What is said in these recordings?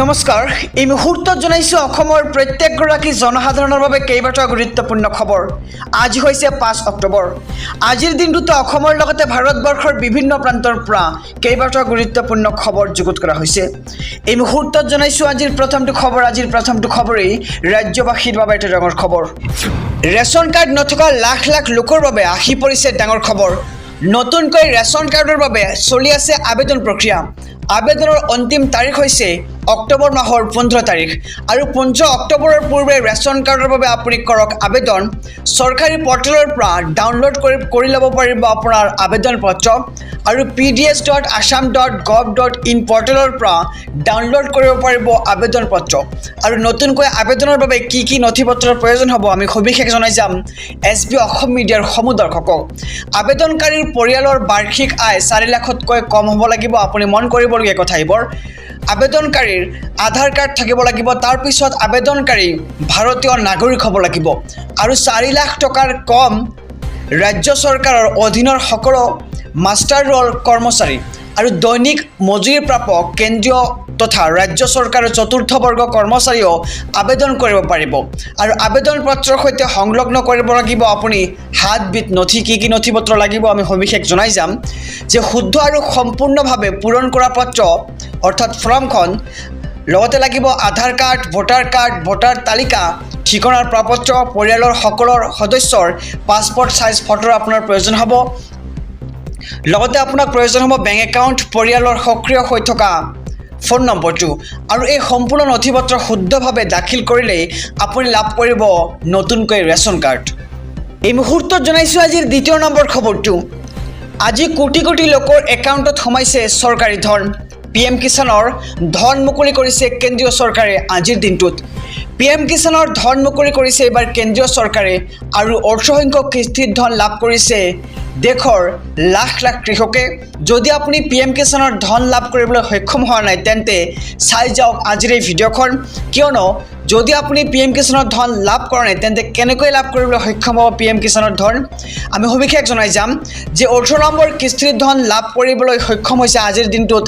নমস্কাৰ এই মুহূৰ্তত জনাইছো অসমৰ প্ৰত্যেকগৰাকী জনসাধাৰণৰ বাবে কেইবাটাও গুৰুত্বপূৰ্ণ খবৰ। আজি হৈছে 5 অক্টোবৰ। আজিৰ দিনটোতে অসমৰ লগতে ভাৰতবৰ্ষৰ বিভিন্ন প্ৰান্তৰ পৰা কেইবাটাও গুৰুত্বপূৰ্ণ খবৰ যুগুত কৰা হৈছে। এই মুহূৰ্তত জনাইছো আজিৰ প্ৰথমটো খবৰেই ৰাজ্যবাসীৰ বাবে এটা ডাঙৰ খবৰ। ৰেচন কাৰ্ড নথকা লাখ লাখ লোকৰ বাবে আহি পৰিছে ডাঙৰ খবৰ। নতুনকৈ ৰেচন কাৰ্ডৰ বাবে চলি আছে আবেদন প্ৰক্ৰিয়া। আবেদনৰ অন্তিম তাৰিখ হৈছে অক্টোবৰ মাহৰ 15 তাৰিখ আৰু 15 অক্টোবৰৰ পূৰ্বে ৰেচন কাৰ্ডৰ বাবে আপুনি কৰক আবেদন। চৰকাৰী পৰ্টেলৰ পৰা ডাউনলোড কৰি ল'ব পাৰিব আপোনাৰ আবেদন পত্ৰ আৰু pds.assam.gov.in পৰ্টেলৰ পৰা ডাউনলোড কৰিব পাৰিব আবেদন পত্ৰ। আৰু নতুনকৈ আবেদনৰ বাবে কি কি নথিপত্ৰৰ প্ৰয়োজন হ'ব আমি সবিশেষ জনাই যাম SB অসম মিডিয়াৰ সমূহ দৰ্শকক। আবেদনকাৰীৰ পৰিয়ালৰ বাৰ্ষিক আয় 4 লাখতকৈ কম হ'ব লাগিব। আপুনি মন কৰিবলগীয়া কথা এইবোৰ। আবেদনকাৰীৰ আধাৰ কাৰ্ড থাকিব লাগিব। তাৰ পিছত আবেদনকাৰী ভাৰতীয় নাগৰিক হ'ব লাগিব আৰু 4 লাখ টকাৰ কম ৰাজ্য চৰকাৰৰ অধীনৰ সকলো মাষ্টাৰ ৰোল কৰ্মচাৰী আৰু দৈনিক মজুৰি প্ৰাপক কেন্দ্ৰীয় তথা ৰাজ্য চৰকাৰৰ চতুৰ্থ বৰ্গ কৰ্মচাৰীও আবেদন কৰিব পাৰিব। আৰু আবেদন পত্ৰৰ সৈতে সংলগ্ন কৰিব লাগিব আপুনি হাতবিত নথি। কি নথিপত্ৰ লাগিব আমি সবিশেষ জনাই যাম যে শুদ্ধ আৰু সম্পূৰ্ণভাৱে পূৰণ কৰা পত্ৰ অৰ্থাৎ ফৰ্মখন, লগতে লাগিব আধাৰ কাৰ্ড, ভোটাৰ তালিকা, ঠিকনাৰ প্ৰপত্ৰ, পৰিয়ালৰ সকলো সদস্যৰ পাছপৰ্ট সাইজ ফটোৰ আপোনাৰ প্ৰয়োজন হ'ব। লগতে আপোনাক প্ৰয়োজন হ'ব বেংক একাউণ্ট, পৰিয়ালৰ সক্ৰিয় হৈ থকা ফোন নম্বৰটো। আৰু এই সম্পূৰ্ণ নথিপত্ৰ শুদ্ধভাৱে দাখিল কৰিলেই আপুনি লাভ কৰিব নতুনকৈ ৰেচন কাৰ্ড। এই মুহূৰ্তত জনাইছোঁ আজিৰ 2 নম্বৰ খবৰটো। আজি কোটি কোটি লোকৰ একাউণ্টত সোমাইছে চৰকাৰী ধন। PM কিষাণৰ ধন মুকলি কৰিছে কেন্দ্ৰীয় চৰকাৰে আজিৰ দিনটোত। PM কিষাণৰ ধন মুকলি কৰিছে এইবাৰ কেন্দ্ৰীয় চৰকাৰে আৰু অৰ্থসংখ্যক কিস্তিৰ ধন লাভ কৰিছে দেশৰ লাখ লাখ কৃষকে। যদি আপুনি PM কিষাণৰ ধন লাভ কৰিবলৈ সক্ষম হোৱা নাই তেন্তে চাই যাওক আজিৰ এই ভিডিঅ'খন, কিয়নো যদি আপুনি PM কিষাণৰ ধন লাভ কৰা নাই তেন্তে কেনেকৈ লাভ কৰিবলৈ সক্ষম হ'ব PM কিষাণৰ ধন আমি সবিশেষ জনাই যাম যে 18 নম্বৰ কিস্তিৰ ধন লাভ কৰিবলৈ সক্ষম হৈছে আজিৰ দিনটোত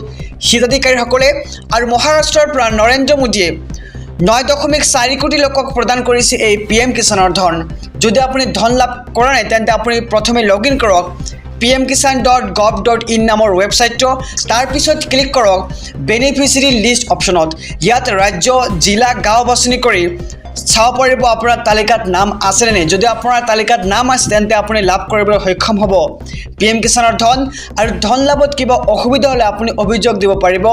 হিতাধিকাৰীসকলে। আৰু মহাৰাষ্ট্ৰৰ পৰা নৰেন্দ্ৰ মোদীয়ে 9.4 কোটি লোকক প্ৰদান কৰিছে এই PM কিষাণৰ ধন। যদি আপুনি ধন লাভ কৰা নাই তেন্তে আপুনি প্ৰথমে লগইন কৰক pmkisan.gov.in নামৰ ৱেবছাইটটো। তাৰপিছত ক্লিক কৰক বেনিফিচিয়াৰী লিষ্ট অপশ্যনত। ইয়াত ৰাজ্য, জিলা, গাঁও বাছনি কৰি চাব পাৰিব আপোনাৰ তালিকাত নাম আছেনে নাই। যদি আপোনাৰ তালিকাত নাম আছে তেন্তে আপুনি লাভ কৰিবলৈ সক্ষম হ'ব PM কিষাণৰ ধন। আৰু ধন লাভত কিবা অসুবিধা হ'লে আপুনি অভিযোগ দিব পাৰিব।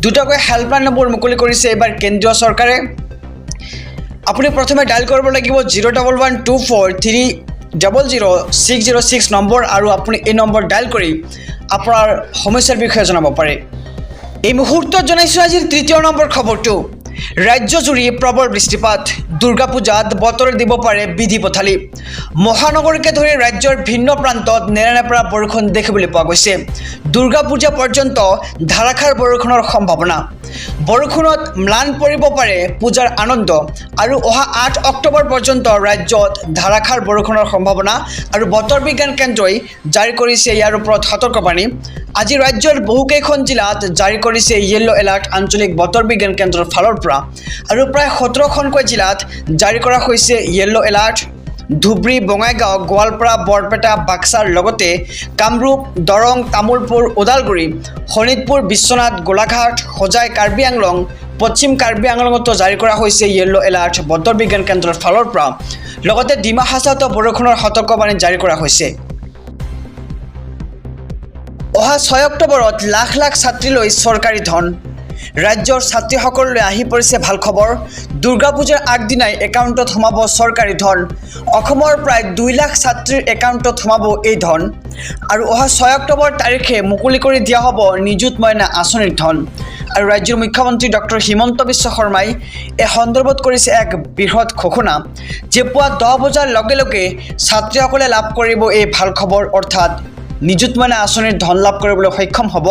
দুটাকৈ হেল্পলাইন নম্বৰ মুকলি কৰিছে এইবাৰ কেন্দ্ৰীয় চৰকাৰে। আপুনি প্ৰথমে ডায়েল কৰিব লাগিব 01124300606 নম্বৰ আৰু আপুনি এই নম্বৰ ডায়েল কৰি আপোনাৰ সমস্যাৰ বিষয়ে জনাব পাৰে। এই মুহূৰ্তত জনাইছোঁ আজিৰ 3 নম্বৰ খবৰটো। ৰাজ্যজুৰি প্ৰবল বৃষ্টিপাত। দুৰ্গা পূজাত বতৰে দিব পাৰে বিধি পথালি। মহানগৰীকে ধৰি ৰাজ্যৰ ভিন্ন প্ৰান্তত নেৰানেপেৰা বৰষুণ দেখিবলৈ পোৱা গৈছে। দুৰ্গা পূজা পৰ্যন্ত ধাৰাসাৰ বৰষুণৰ সম্ভাৱনা। বৰষুণত ম্লান পৰিব পাৰে পূজাৰ আনন্দ। আৰু অহা 8 অক্টোবৰ পৰ্যন্ত ৰাজ্যত ধাৰাসাৰ বৰষুণৰ সম্ভাৱনা। আৰু বতৰ বিজ্ঞান কেন্দ্ৰই জাৰি কৰিছে ইয়াৰ ওপৰত সতৰ্কবাণী। আজি ৰাজ্যৰ বহুকেইখন জিলাত জাৰি কৰিছে য়েল্লো এলাৰ্ট আঞ্চলিক বতৰ বিজ্ঞান কেন্দ্ৰৰ ফালৰ পৰা। আৰু প্ৰায় 17খনকৈ জিলাত জাৰি কৰা হৈছে য়েল্লো এলাৰ্ট। ধুবুৰী, বঙাইগাঁও, গোৱালপাৰা, বৰপেটা, বাক্সাৰ লগতে কামৰূপ, দৰং, তামুলপুৰ, ওদালগুৰি, শোণিতপুৰ, বিশ্বনাথ, গোলাঘাট, হোজাই, কাৰ্বি আংলং, পশ্চিম কাৰ্বি আংলঙতো জাৰি কৰা হৈছে য়েল্লো এলাৰ্ট বতৰ বিজ্ঞান কেন্দ্ৰৰ ফালৰ পৰা। লগতে ডিমা হাছাওতো বৰষুণৰ সতৰ্কবাণী জাৰি কৰা হৈছে। অহা 6 অক্টোবৰত লাখ লাখ ছাত্ৰীলৈ চৰকাৰী ধন। ৰাজ্যৰ ছাত্ৰীসকললৈ আহি পৰিছে ভাল খবৰ। দুৰ্গা পূজাৰ আগদিনাই একাউণ্টত সোমাব চৰকাৰী ধন। অসমৰ প্ৰায় 2 লাখ ছাত্ৰীৰ একাউণ্টত সোমাব এই ধন। আৰু অহা 6 অক্টোবৰ তাৰিখে মুকলি কৰি দিয়া হ'ব নিযুত মইনা আঁচনিৰ ধন। আৰু ৰাজ্যৰ মুখ্যমন্ত্ৰী ডক্টৰ হিমন্ত বিশ্ব শৰ্মাই এই সন্দৰ্ভত কৰিছে এক বৃহৎ ঘোষণা যে পুৱা 10 বজাৰ লগে লগে ছাত্ৰীসকলে লাভ কৰিব এই ভাল খবৰ, অৰ্থাৎ নিযুত মইনা আঁচনিৰ ধন লাভ কৰিবলৈ সক্ষম হ'ব।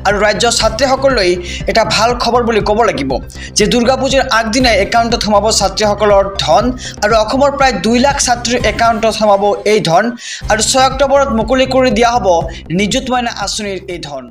আৰু ৰাজ্যৰ ছাত্ৰীসকললৈ এটা ভাল খবৰ বুলি ক'ব লাগিব যে দুৰ্গা পূজাৰ আগদিনাই একাউণ্টত সোমাব ছাত্ৰীসকলৰ ধন। আৰু অসমৰ প্ৰায় 2 লাখ ছাত্ৰীৰ একাউণ্টত সোমাব এই ধন। আৰু 6 অক্টোবৰত মুকলি কৰি দিয়া হ'ব নিযুত মইনা আঁচনিৰ এই ধন।